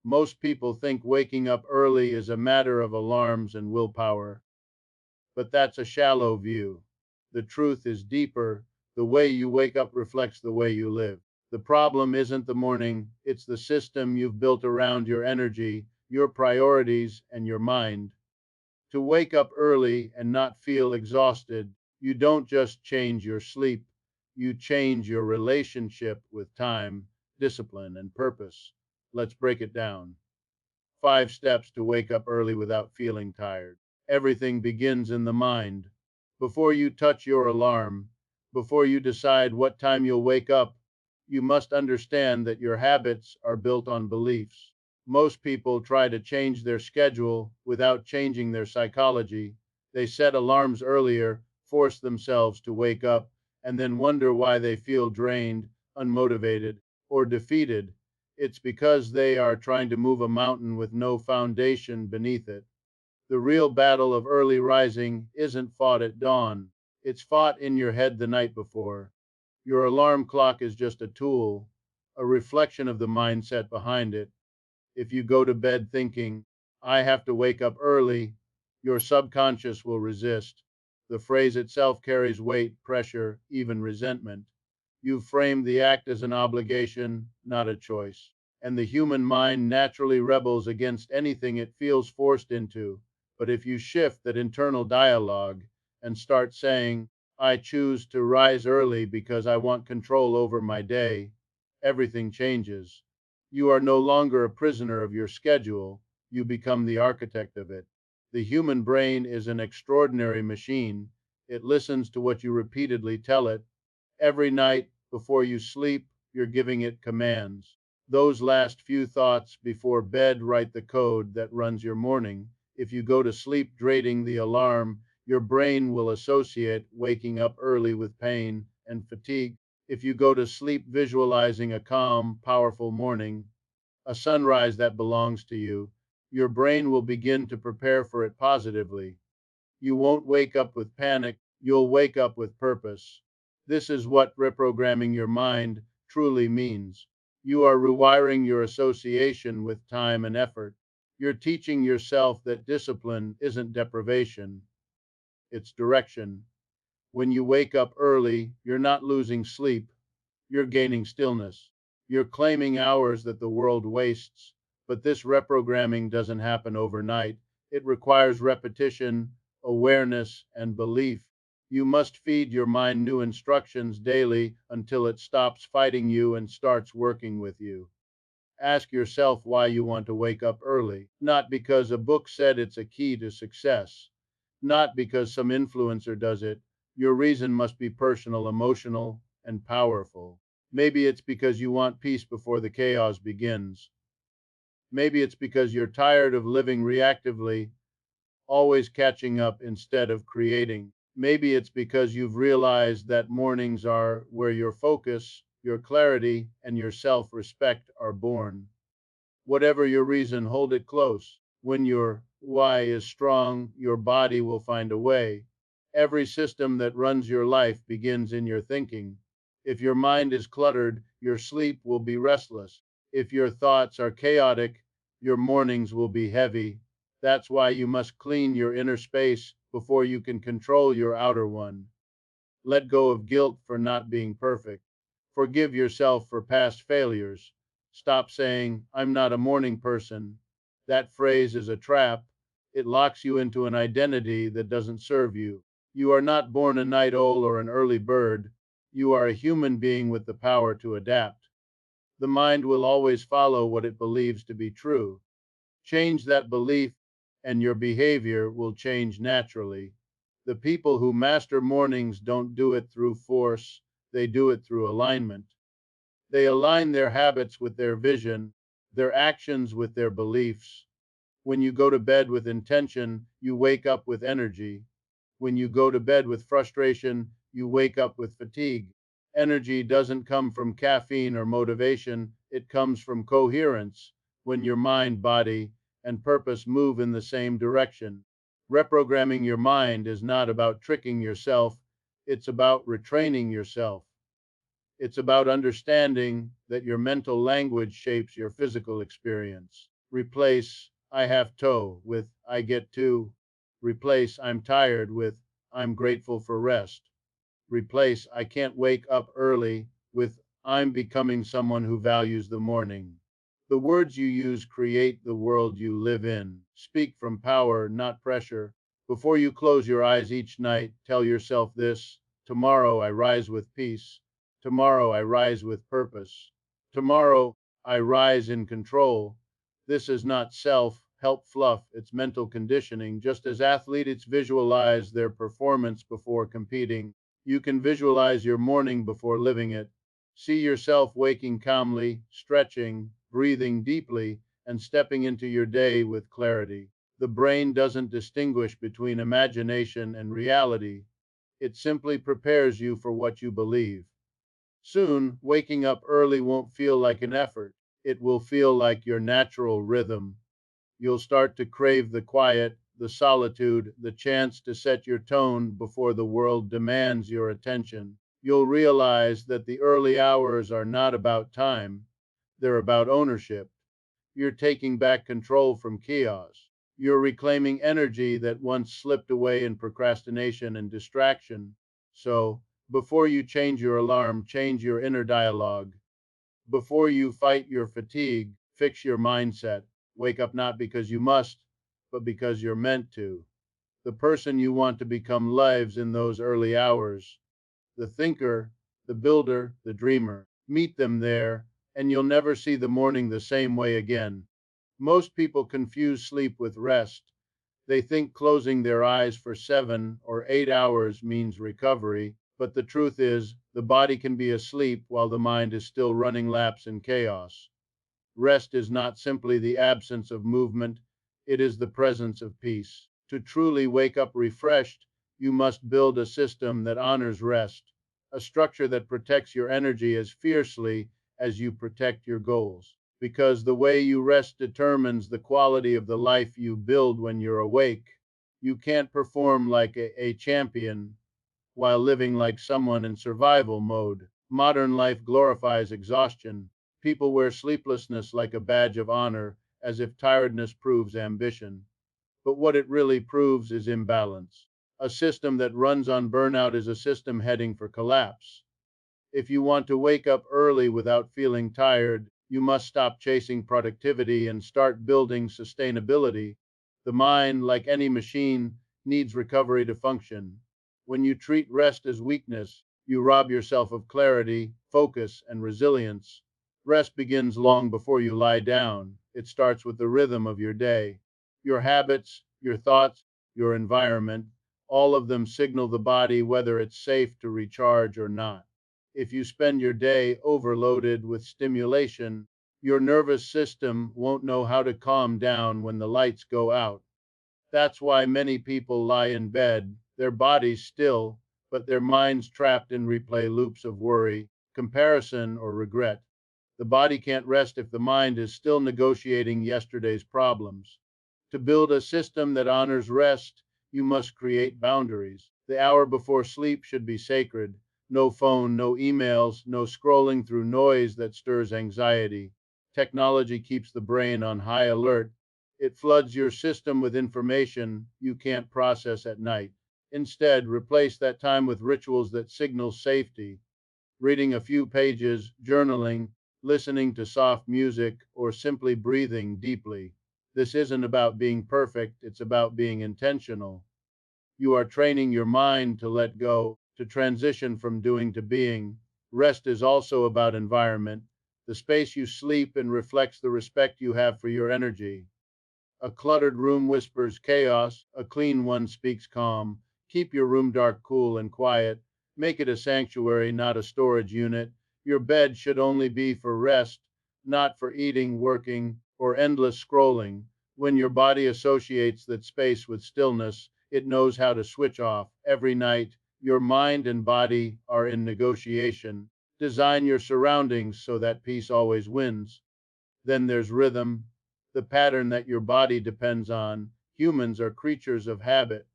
Most people think waking up early is a matter of alarms and willpower, but that's a shallow view. The truth is deeper. The way you wake up reflects the way you live. The problem isn't the morning, it's the system you've built around your energy, your priorities, and your mind. To wake up early and not feel exhausted, you don't just change your sleep, you change your relationship with time, discipline, and purpose. Let's break it down. 5 steps to wake up early without feeling tired. Everything begins in the mind. Before you touch your alarm, before you decide what time you'll wake up, you must understand that your habits are built on beliefs. Most people try to change their schedule without changing their psychology. They set alarms earlier, force themselves to wake up, and then wonder why they feel drained, unmotivated, or defeated. It's because they are trying to move a mountain with no foundation beneath it. The real battle of early rising isn't fought at dawn, it's fought in your head the night before. Your alarm clock is just a tool, a reflection of the mindset behind it. If you go to bed thinking, I have to wake up early, your subconscious will resist. The phrase itself carries weight, pressure, even resentment. You frame the act as an obligation, not a choice. And the human mind naturally rebels against anything it feels forced into. But if you shift that internal dialogue and start saying, I choose to rise early because I want control over my day, everything changes. You are no longer a prisoner of your schedule, you become the architect of it. The human brain is an extraordinary machine. It listens to what you repeatedly tell it. Every night before you sleep, you're giving it commands. Those last few thoughts before bed write the code that runs your morning. If you go to sleep dreading the alarm, your brain will associate waking up early with pain and fatigue. If you go to sleep visualizing a calm, powerful morning, a sunrise that belongs to you, your brain will begin to prepare for it positively. You won't wake up with panic, you'll wake up with purpose. This is what reprogramming your mind truly means. You are rewiring your association with time and effort. You're teaching yourself that discipline isn't deprivation, it's direction. When you wake up early, you're not losing sleep, you're gaining stillness. You're claiming hours that the world wastes. But this reprogramming doesn't happen overnight. It requires repetition, awareness, and belief. You must feed your mind new instructions daily until it stops fighting you and starts working with you. Ask yourself why you want to wake up early. Not because a book said it's a key to success, not because some influencer does it. Your reason must be personal, emotional, and powerful. Maybe it's because you want peace before the chaos begins. Maybe it's because you're tired of living reactively, always catching up instead of creating. Maybe it's because you've realized that mornings are where your focus, your clarity, and your self respect are born. Whatever your reason, hold it close. When your why is strong, your body will find a way. Every system that runs your life begins in your thinking. If your mind is cluttered, your sleep will be restless. If your thoughts are chaotic, your mornings will be heavy. That's why you must clean your inner space before you can control your outer one. Let go of guilt for not being perfect. Forgive yourself for past failures. Stop saying, I'm not a morning person. That phrase is a trap. It locks you into an identity that doesn't serve you. You are not born a night owl or an early bird. You are a human being with the power to adapt. The mind will always follow what it believes to be true. Change that belief, and your behavior will change naturally. The people who master mornings don't do it through force, they do it through alignment. They align their habits with their vision, their actions with their beliefs. When you go to bed with intention, you wake up with energy. When you go to bed with frustration, you wake up with fatigue. Energy doesn't come from caffeine or motivation, it comes from coherence when your mind, body, and purpose move in the same direction. Reprogramming your mind is not about tricking yourself, it's about retraining yourself. It's about understanding that your mental language shapes your physical experience. Replace I have to with I get to. Replace I'm tired with I'm grateful for rest. Replace I can't wake up early with I'm becoming someone who values the morning. The words you use create the world you live in. Speak from power, not pressure. Before you close your eyes each night, tell yourself this: tomorrow I rise with peace. Tomorrow I rise with purpose. Tomorrow I rise in control. This is not self help fluff, it's mental conditioning. Just as athletes visualize their performance before competing, you can visualize your morning before living it. See yourself waking calmly, stretching, breathing deeply, and stepping into your day with clarity. The brain doesn't distinguish between imagination and reality. It simply prepares you for what you believe. Soon, waking up early won't feel like an effort. It will feel like your natural rhythm. You'll start to crave the quiet, the solitude, the chance to set your tone before the world demands your attention. You'll realize that the early hours are not about time, they're about ownership. You're taking back control from chaos. You're reclaiming energy that once slipped away in procrastination and distraction. So, before you change your alarm, change your inner dialogue. Before you fight your fatigue, fix your mindset. Wake up not because you must, but because you're meant to. The person you want to become lives in those early hours. The thinker, the builder, the dreamer. Meet them there, and you'll never see the morning the same way again. Most people confuse sleep with rest. They think closing their eyes for 7 or 8 hours means recovery, but the truth is, the body can be asleep while the mind is still running laps in chaos. Rest is not simply the absence of movement, it is the presence of peace. To truly wake up refreshed, you must build a system that honors rest, a structure that protects your energy as fiercely as you protect your goals. Because the way you rest determines the quality of the life you build when you're awake. You can't perform like a champion while living like someone in survival mode. Modern life glorifies exhaustion. People wear sleeplessness like a badge of honor, as if tiredness proves ambition. But what it really proves is imbalance. A system that runs on burnout is a system heading for collapse. If you want to wake up early without feeling tired, you must stop chasing productivity and start building sustainability. The mind, like any machine, needs recovery to function. When you treat rest as weakness, you rob yourself of clarity, focus, and resilience. Rest begins long before you lie down. It starts with the rhythm of your day. Your habits, your thoughts, your environment, all of them signal the body whether it's safe to recharge or not. If you spend your day overloaded with stimulation, your nervous system won't know how to calm down when the lights go out. That's why many people lie in bed, their bodies still, but their minds trapped in replay loops of worry, comparison, or regret. The body can't rest if the mind is still negotiating yesterday's problems. To build a system that honors rest, you must create boundaries. The hour before sleep should be sacred. No phone, no emails, no scrolling through noise that stirs anxiety. Technology keeps the brain on high alert. It floods your system with information you can't process at night. Instead, replace that time with rituals that signal safety. Reading a few pages, journaling, listening to soft music, or simply breathing deeply. This isn't about being perfect, it's about being intentional. You are training your mind to let go, to transition from doing to being. Rest is also about environment. The space you sleep in reflects the respect you have for your energy. A cluttered room whispers chaos, a clean one speaks calm. Keep your room dark, cool, and quiet. Make it a sanctuary, not a storage unit. Your bed should only be for rest, not for eating, working, or endless scrolling. When your body associates that space with stillness, it knows how to switch off. Every night, your mind and body are in negotiation. Design your surroundings so that peace always wins. Then there's rhythm, the pattern that your body depends on. Humans are creatures of habit.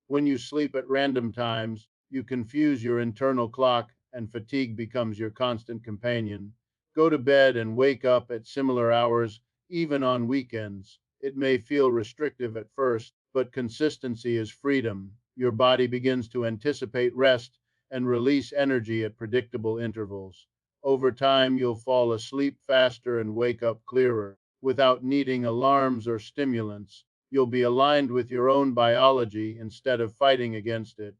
When you sleep at random times, you confuse your internal clock and fatigue becomes your constant companion. Go to bed and wake up at similar hours. even on weekends. It may feel restrictive at first, but consistency is freedom. Your body begins to anticipate rest and release energy at predictable intervals. Over time, you'll fall asleep faster and wake up clearer without needing alarms or stimulants. You'll be aligned with your own biology instead of fighting against it.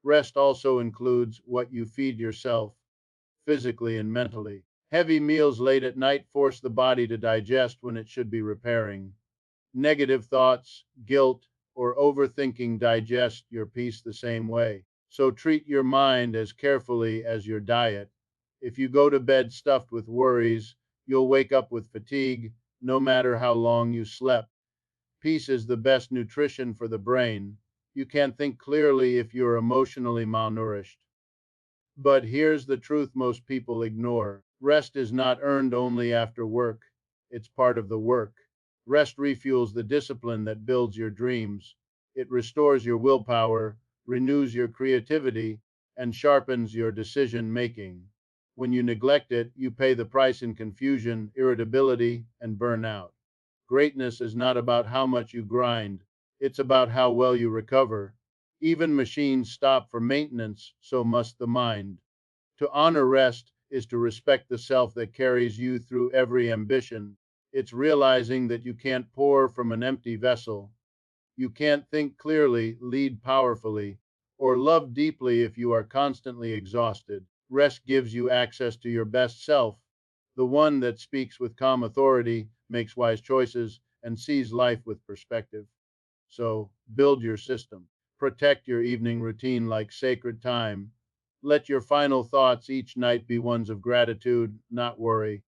Rest also includes what you feed yourself, physically and mentally. Heavy meals late at night force the body to digest when it should be repairing. Negative thoughts, guilt, or overthinking digest your peace the same way. So treat your mind as carefully as your diet. If you go to bed stuffed with worries, you'll wake up with fatigue, no matter how long you slept. Peace is the best nutrition for the brain. You can't think clearly if you're emotionally malnourished. But here's the truth most people ignore. Rest is not earned only after work, it's part of the work. Rest refuels the discipline that builds your dreams. It restores your willpower, renews your creativity, and sharpens your decision making. When you neglect it, you pay the price in confusion, irritability, and burnout. Greatness is not about how much you grind, it's about how well you recover. Even machines stop for maintenance, so must the mind. To honor rest is to respect the self that carries you through every ambition. It's realizing that you can't pour from an empty vessel. You can't think clearly, lead powerfully, or love deeply if you are constantly exhausted. Rest gives you access to your best self, the one that speaks with calm authority, makes wise choices, and sees life with perspective. So, build your system. Protect your evening routine like sacred time. Let your final thoughts each night be ones of gratitude, not worry.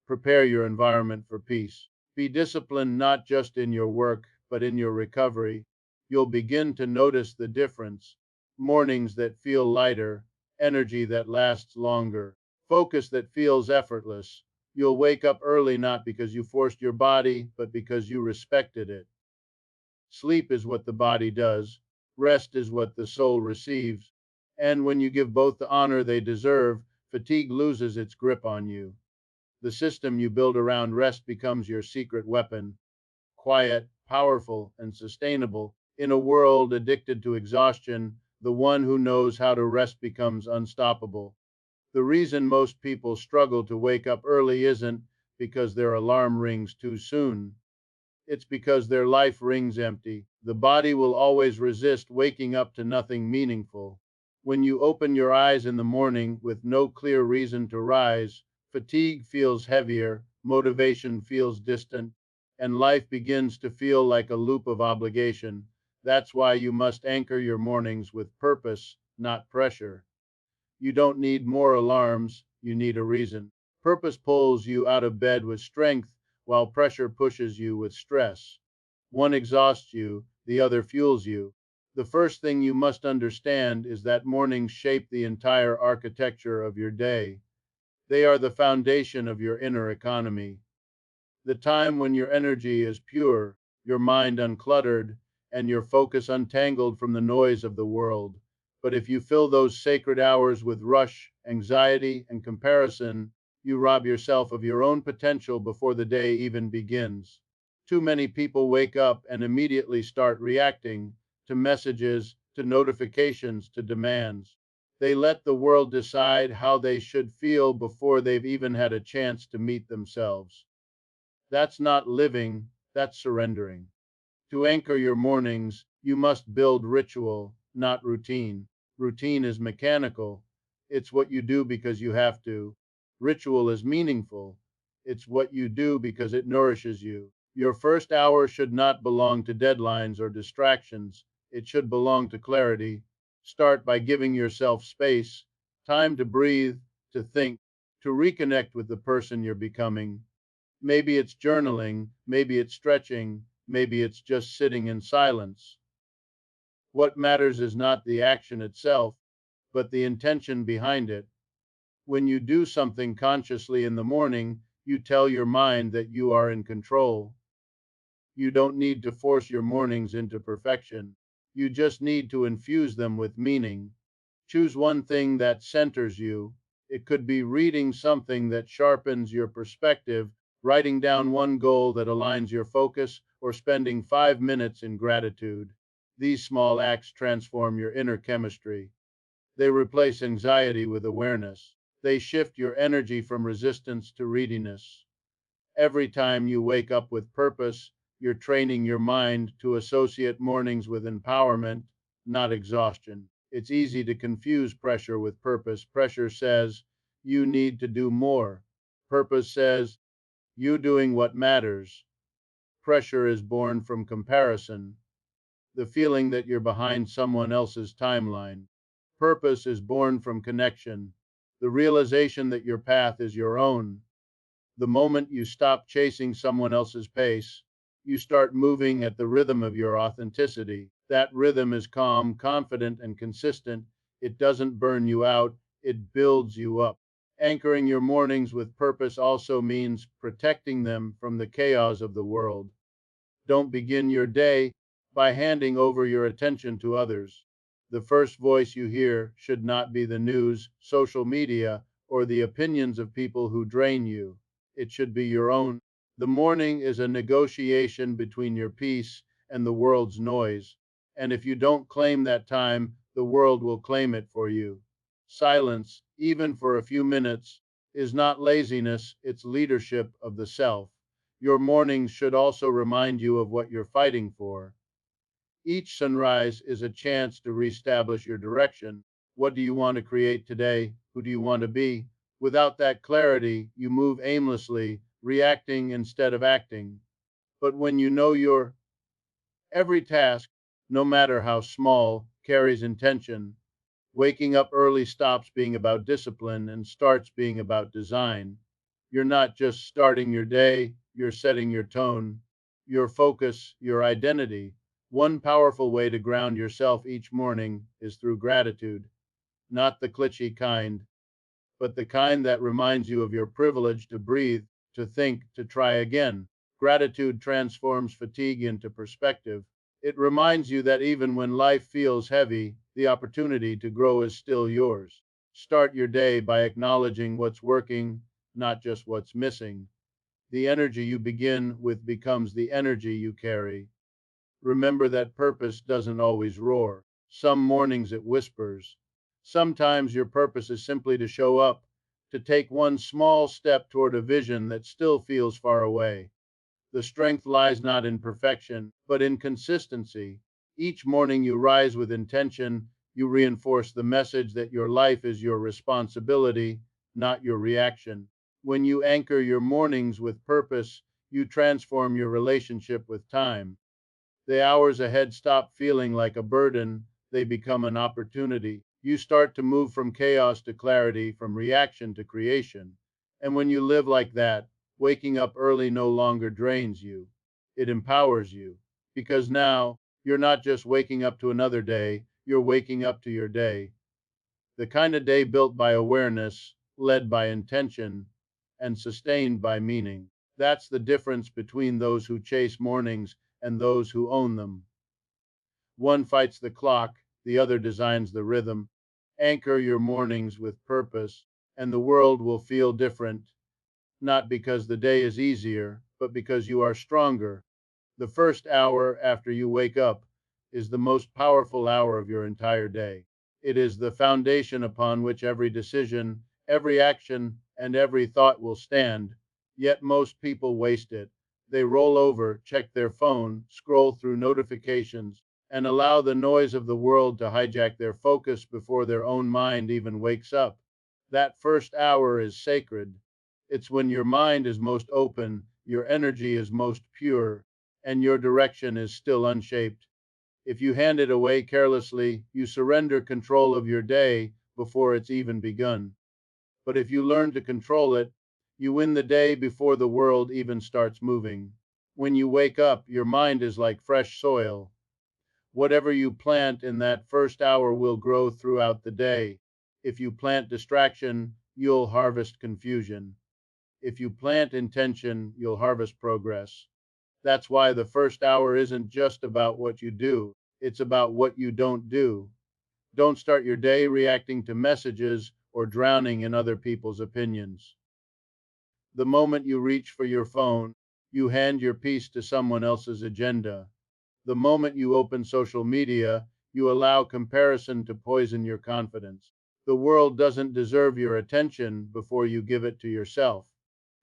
Prepare your environment for peace. Be disciplined not just in your work, but in your recovery. You'll begin to notice the difference. Mornings that feel lighter, energy that lasts longer, focus that feels effortless. You'll wake up early not because you forced your body, but because you respected it. Sleep is what the body does, rest is what the soul receives. And when you give both the honor they deserve, fatigue loses its grip on you. The system you build around rest becomes your secret weapon, quiet, powerful, and sustainable. In a world addicted to exhaustion, the one who knows how to rest becomes unstoppable. The reason most people struggle to wake up early isn't because their alarm rings too soon. It's because their life rings empty. The body will always resist waking up to nothing meaningful. When you open your eyes in the morning with no clear reason to rise, fatigue feels heavier, motivation feels distant, and life begins to feel like a loop of obligation. That's why you must anchor your mornings with purpose, not pressure. You don't need more alarms, you need a reason. Purpose pulls you out of bed with strength, while pressure pushes you with stress. One exhausts you, the other fuels you. The first thing you must understand is that mornings shape the entire architecture of your day. They are the foundation of your inner economy. The time when your energy is pure, your mind uncluttered, and your focus untangled from the noise of the world. But if you fill those sacred hours with rush, anxiety, and comparison, you rob yourself of your own potential before the day even begins. Too many people wake up and immediately start reacting to messages, to notifications, to demands. They let the world decide how they should feel before they've even had a chance to meet themselves. That's not living, that's surrendering. To anchor your mornings, you must build ritual, not routine. Routine is mechanical. It's what you do because you have to. Ritual is meaningful. It's what you do because it nourishes you. Your first hour should not belong to deadlines or distractions. It should belong to clarity. Start by giving yourself space, time to breathe, to think, to reconnect with the person you're becoming. Maybe it's journaling, maybe it's stretching, maybe it's just sitting in silence. What matters is not the action itself, but the intention behind it. When you do something consciously in the morning, you tell your mind that you are in control. You don't need to force your mornings into perfection. You just need to infuse them with meaning. Choose one thing that centers you. It could be reading something that sharpens your perspective, writing down one goal that aligns your focus, or spending 5 minutes in gratitude. These small acts transform your inner chemistry. They replace anxiety with awareness. They shift your energy from resistance to readiness. Every time you wake up with purpose, you're training your mind to associate mornings with empowerment, not exhaustion. It's easy to confuse pressure with purpose. Pressure says you need to do more. Purpose says you doing what matters. Pressure is born from comparison, the feeling that you're behind someone else's timeline. Purpose is born from connection, the realization that your path is your own. The moment you stop chasing someone else's pace, you start moving at the rhythm of your authenticity. That rhythm is calm, confident, and consistent. It doesn't burn you out, it builds you up. Anchoring your mornings with purpose also means protecting them from the chaos of the world. Don't begin your day by handing over your attention to others. The first voice you hear should not be the news, social media, or the opinions of people who drain you. It should be your own. The morning is a negotiation between your peace and the world's noise. And if you don't claim that time, the world will claim it for you. Silence, even for a few minutes, is not laziness, it's leadership of the self. Your mornings should also remind you of what you're fighting for. Each sunrise is a chance to reestablish your direction. What do you want to create today? Who do you want to be? Without that clarity, you move aimlessly, reacting instead of acting. But when you know every task, no matter how small, carries intention. Waking up early stops being about discipline and starts being about design. You're not just starting your day, you're setting your tone, your focus, your identity. One powerful way to ground yourself each morning is through gratitude, not the glitchy kind, but the kind that reminds you of your privilege to breathe, to think, to try again. Gratitude transforms fatigue into perspective. It reminds you that even when life feels heavy, the opportunity to grow is still yours. Start your day by acknowledging what's working, not just what's missing. The energy you begin with becomes the energy you carry. Remember that purpose doesn't always roar. Some mornings it whispers. Sometimes your purpose is simply to show up, to take one small step toward a vision that still feels far away. The strength lies not in perfection, but in consistency. Each morning you rise with intention, you reinforce the message that your life is your responsibility, not your reaction. When you anchor your mornings with purpose, you transform your relationship with time. The hours ahead stop feeling like a burden, they become an opportunity. You start to move from chaos to clarity, from reaction to creation. And when you live like that, waking up early no longer drains you, it empowers you. Because now, you're not just waking up to another day, you're waking up to your day. The kind of day built by awareness, led by intention, and sustained by meaning. That's the difference between those who chase mornings and those who own them. One fights the clock, the other designs the rhythm. Anchor your mornings with purpose, and the world will feel different, not because the day is easier, but because you are stronger. The first hour after you wake up is the most powerful hour of your entire day. It is the foundation upon which every decision, every action, and every thought will stand. Yet most people waste it. They roll over, check their phone, scroll through notifications, and allow the noise of the world to hijack their focus before their own mind even wakes up. That first hour is sacred. It's when your mind is most open, your energy is most pure, and your direction is still unshaped. If you hand it away carelessly, you surrender control of your day before it's even begun. But if you learn to control it, you win the day before the world even starts moving. When you wake up, your mind is like fresh soil. Whatever you plant in that first hour will grow throughout the day. If you plant distraction, you'll harvest confusion. If you plant intention, you'll harvest progress. That's why the first hour isn't just about what you do, it's about what you don't do. Don't start your day reacting to messages or drowning in other people's opinions. The moment you reach for your phone, you hand your peace to someone else's agenda. The moment you open social media, you allow comparison to poison your confidence. The world doesn't deserve your attention before you give it to yourself.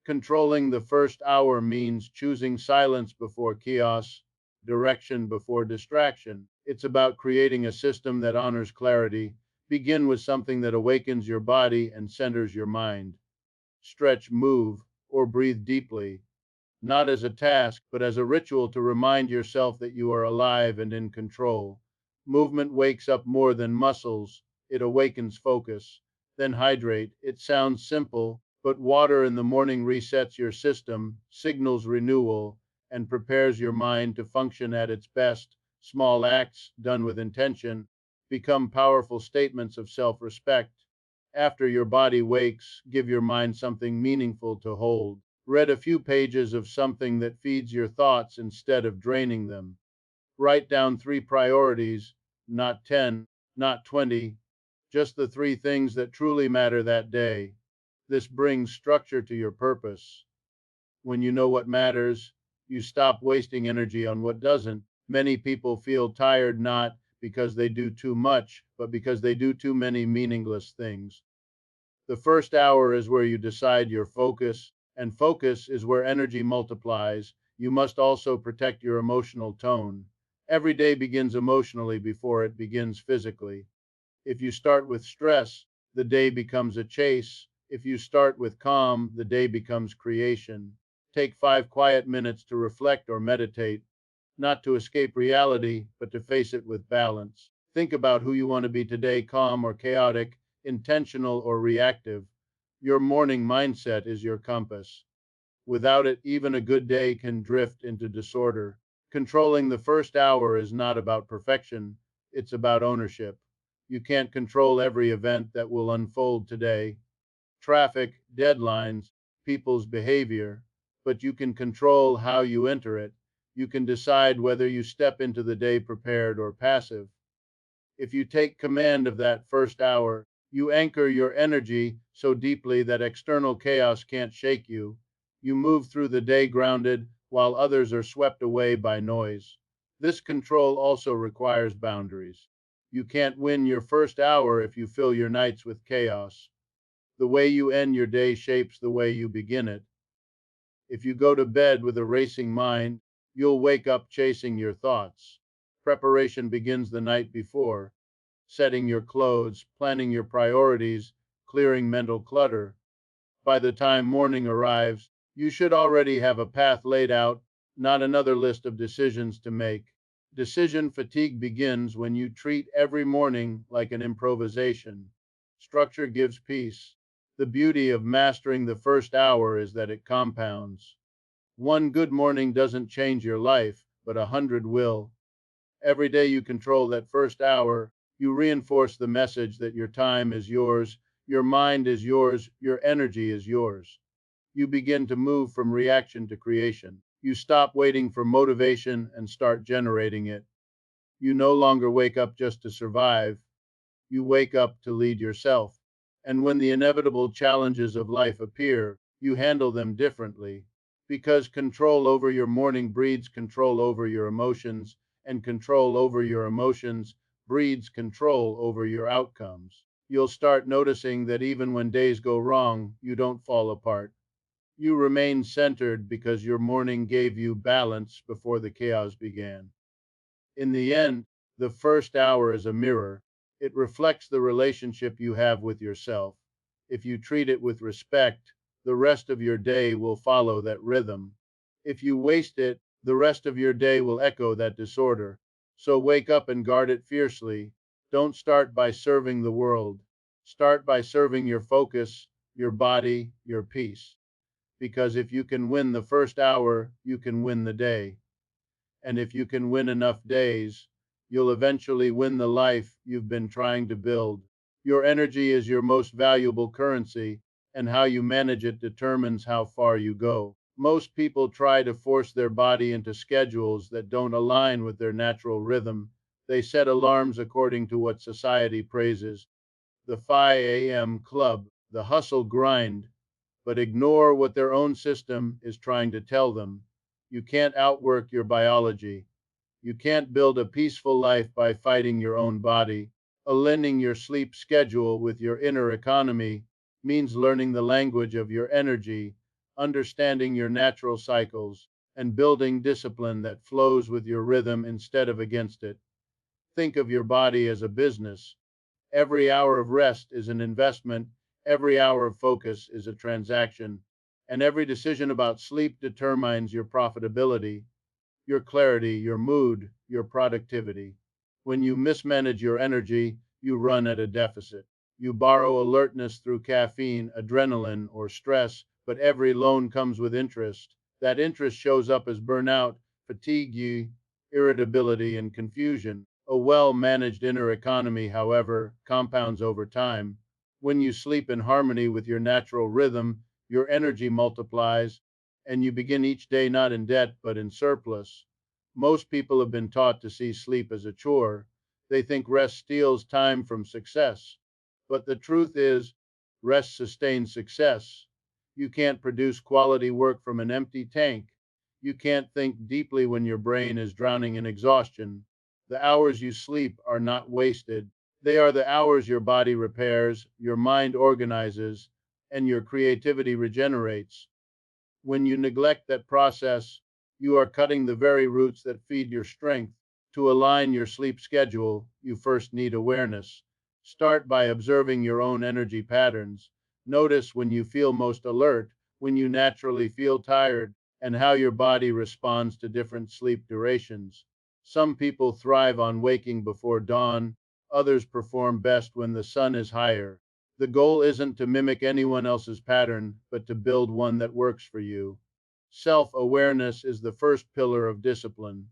Controlling the first hour means choosing silence before chaos, direction before distraction. It's about creating a system that honors clarity. Begin with something that awakens your body and centers your mind. Stretch, move, or breathe deeply, not as a task, but as a ritual to remind yourself that you are alive and in control. Movement wakes up more than muscles, it awakens focus. Then hydrate. It sounds simple, but water in the morning resets your system, signals renewal, and prepares your mind to function at its best. Small acts, done with intention, become powerful statements of self respect. After your body wakes, give your mind something meaningful to hold. Read a few pages of something that feeds your thoughts instead of draining them. Write down 3 priorities, not 10, not 20, just the 3 things that truly matter that day. This brings structure to your purpose. When you know what matters, you stop wasting energy on what doesn't. Many people feel tired not because they do too much, but because they do too many meaningless things. The first hour is where you decide your focus, and focus is where energy multiplies. You must also protect your emotional tone. Every day begins emotionally before it begins physically. If you start with stress, the day becomes a chase. If you start with calm, the day becomes creation. Take 5 quiet minutes to reflect or meditate, not to escape reality, but to face it with balance. Think about who you want to be today, calm or chaotic, intentional or reactive. Your morning mindset is your compass. Without it, even a good day can drift into disorder. Controlling the first hour is not about perfection, it's about ownership. You can't control every event that will unfold today, traffic, deadlines, people's behavior, but you can control how you enter it. You can decide whether you step into the day prepared or passive. If you take command of that first hour, you anchor your energy so deeply that external chaos can't shake you. You move through the day grounded while others are swept away by noise. This control also requires boundaries. You can't win your first hour if you fill your nights with chaos. The way you end your day shapes the way you begin it. If you go to bed with a racing mind, you'll wake up chasing your thoughts. Preparation begins the night before, setting your clothes, planning your priorities, clearing mental clutter. By the time morning arrives, you should already have a path laid out, not another list of decisions to make. Decision fatigue begins when you treat every morning like an improvisation. Structure gives peace. The beauty of mastering the first hour is that it compounds. One good morning doesn't change your life, but 100 will. Every day you control that first hour, you reinforce the message that your time is yours, your mind is yours, your energy is yours. You begin to move from reaction to creation. You stop waiting for motivation and start generating it. You no longer wake up just to survive, you wake up to lead yourself. And when the inevitable challenges of life appear, you handle them differently. Because control over your morning breeds control over your emotions, and control over your emotions breeds control over your outcomes. You'll start noticing that even when days go wrong, you don't fall apart. You remain centered because your morning gave you balance before the chaos began. In the end, the first hour is a mirror. It reflects the relationship you have with yourself. If you treat it with respect, the rest of your day will follow that rhythm. If you waste it, the rest of your day will echo that disorder. So wake up and guard it fiercely. Don't start by serving the world. Start by serving your focus, your body, your peace. Because if you can win the first hour, you can win the day. And if you can win enough days, you'll eventually win the life you've been trying to build. Your energy is your most valuable currency, and how you manage it determines how far you go. Most people try to force their body into schedules that don't align with their natural rhythm. They set alarms according to what society praises, the 5 a.m. club, the hustle grind. but ignore what their own system is trying to tell them. You can't outwork your biology. You can't build a peaceful life by fighting your own body. Aligning your sleep schedule with your inner economy means learning the language of your energy, understanding your natural cycles, and building discipline that flows with your rhythm instead of against it. Think of your body as a business. Every hour of rest is an investment, every hour of focus is a transaction, and every decision about sleep determines your profitability, your clarity, your mood, your productivity. When you mismanage your energy, you run at a deficit. You borrow alertness through caffeine, adrenaline, or stress, but every loan comes with interest. That interest shows up as burnout, fatigue, irritability, and confusion. A well managed inner economy, however, compounds over time. When you sleep in harmony with your natural rhythm, your energy multiplies, and you begin each day not in debt but in surplus. Most people have been taught to see sleep as a chore. They think rest steals time from success. But the truth is, rest sustains success. You can't produce quality work from an empty tank. You can't think deeply when your brain is drowning in exhaustion. The hours you sleep are not wasted. They are the hours your body repairs, your mind organizes, and your creativity regenerates. When you neglect that process, you are cutting the very roots that feed your strength. To align your sleep schedule, you first need awareness. Start by observing your own energy patterns. Notice when you feel most alert, when you naturally feel tired, and how your body responds to different sleep durations. Some people thrive on waking before dawn, others perform best when the sun is higher. The goal isn't to mimic anyone else's pattern, but to build one that works for you. Self awareness is the first pillar of discipline.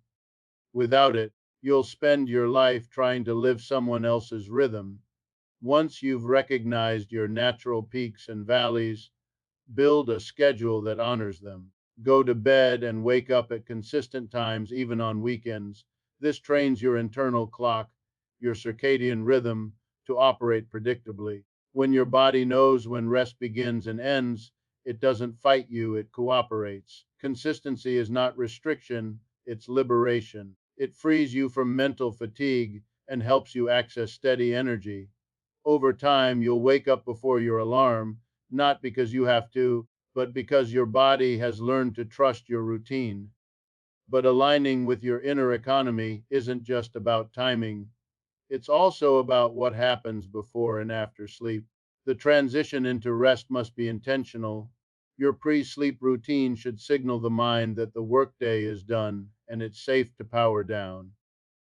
Without it, you'll spend your life trying to live someone else's rhythm. Once you've recognized your natural peaks and valleys, build a schedule that honors them. Go to bed and wake up at consistent times, even on weekends. This trains your internal clock, your circadian rhythm, to operate predictably. When your body knows when rest begins and ends, it doesn't fight you, it cooperates. Consistency is not restriction, it's liberation. It frees you from mental fatigue and helps you access steady energy. Over time, you'll wake up before your alarm, not because you have to, but because your body has learned to trust your routine. But aligning with your inner economy isn't just about timing, it's also about what happens before and after sleep. The transition into rest must be intentional. Your pre sleep routine should signal the mind that the workday is done and it's safe to power down.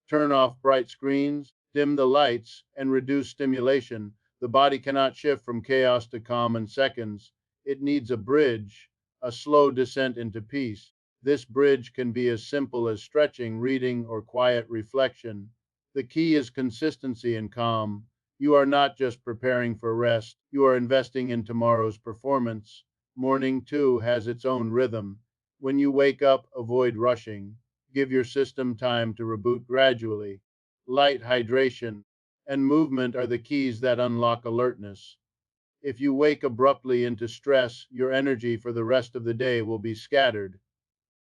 Turn off bright screens, dim the lights, and reduce stimulation. The body cannot shift from chaos to calm in seconds. It needs a bridge, a slow descent into peace. This bridge can be as simple as stretching, reading, or quiet reflection. The key is consistency and calm. You are not just preparing for rest, you are investing in tomorrow's performance. Morning, too, has its own rhythm. When you wake up, avoid rushing. Give your system time to reboot gradually. Light, hydration, and movement are the keys that unlock alertness. If you wake abruptly into stress, your energy for the rest of the day will be scattered.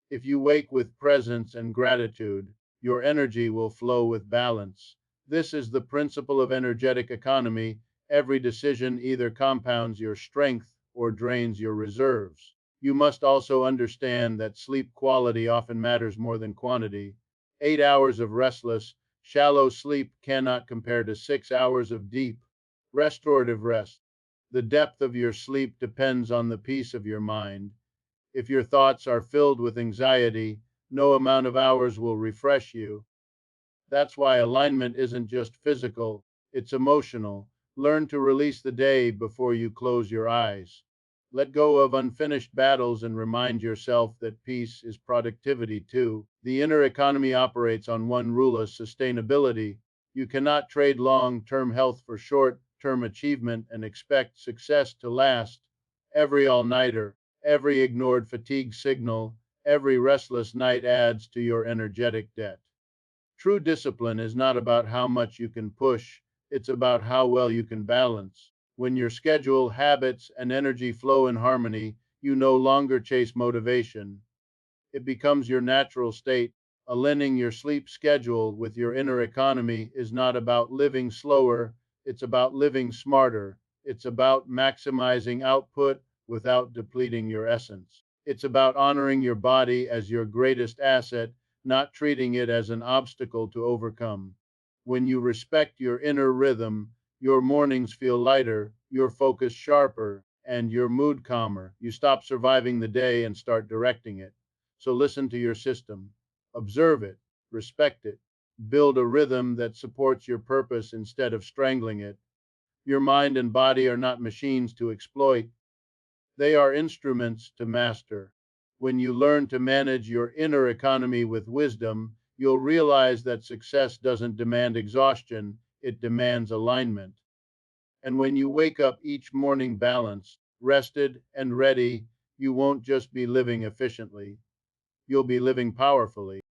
If you wake with presence and gratitude, your energy will flow with balance. This is the principle of energetic economy. Every decision either compounds your strength or drains your reserves. You must also understand that sleep quality often matters more than quantity. 8 hours of restless, shallow sleep cannot compare to 6 hours of deep, restorative rest. The depth of your sleep depends on the peace of your mind. If your thoughts are filled with anxiety, no amount of hours will refresh you. That's why alignment isn't just physical, it's emotional. Learn to release the day before you close your eyes. Let go of unfinished battles and remind yourself that peace is productivity too. The inner economy operates on one rule of sustainability. You cannot trade long term health for short term achievement and expect success to last. Every all nighter, every ignored fatigue signal, every restless night adds to your energetic debt. True discipline is not about how much you can push, it's about how well you can balance. When your schedule, habits, and energy flow in harmony, you no longer chase motivation. It becomes your natural state. Aligning your sleep schedule with your inner economy is not about living slower, it's about living smarter. It's about maximizing output without depleting your essence. It's about honoring your body as your greatest asset, not treating it as an obstacle to overcome. When you respect your inner rhythm, your mornings feel lighter, your focus sharper, and your mood calmer. You stop surviving the day and start directing it. So listen to your system, observe it, respect it, build a rhythm that supports your purpose instead of strangling it. Your mind and body are not machines to exploit, they are instruments to master. When you learn to manage your inner economy with wisdom, you'll realize that success doesn't demand exhaustion, it demands alignment. And when you wake up each morning balanced, rested, and ready, you won't just be living efficiently, you'll be living powerfully.